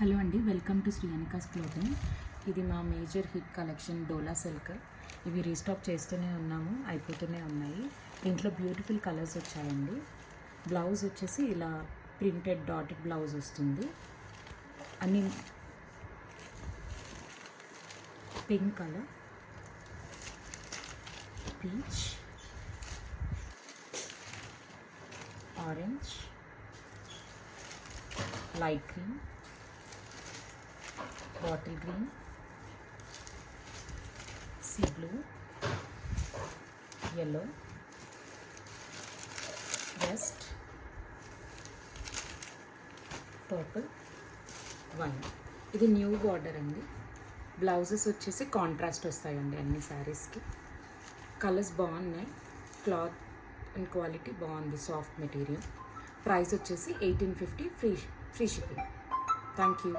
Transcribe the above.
Hello అండి, welcome to Shri అనికాస్ clothing. ఇది మా మేజర్ హిట్ కలెక్షన్ డోలా సిల్క్. ఇవి రీస్టాక్ చేస్తూనే ఉన్నాము, అయిపోతూనే ఉన్నాయి. దీంట్లో బ్యూటిఫుల్ కలర్స్ వచ్చాయండి. బ్లౌజ్ వచ్చేసి ఇలా ప్రింటెడ్ డాటెడ్ బ్లౌజ్ వస్తుంది. అన్ని pink colour, peach, orange, light green, bottle green, sea blue, yellow, rust, purple, wine. ఇది న్యూ బార్డర్ అండి. బ్లౌజెస్ వచ్చేసి కాంట్రాస్ట్ వస్తాయండి అన్ని శారీస్కి. కలర్స్ బాగున్నాయి, క్లాత్ అండ్ క్వాలిటీ బాగుంది, సాఫ్ట్ మెటీరియల్. ప్రైస్ వచ్చేసి 1850, ఫ్రీ షిప్పింగ్. Thank you.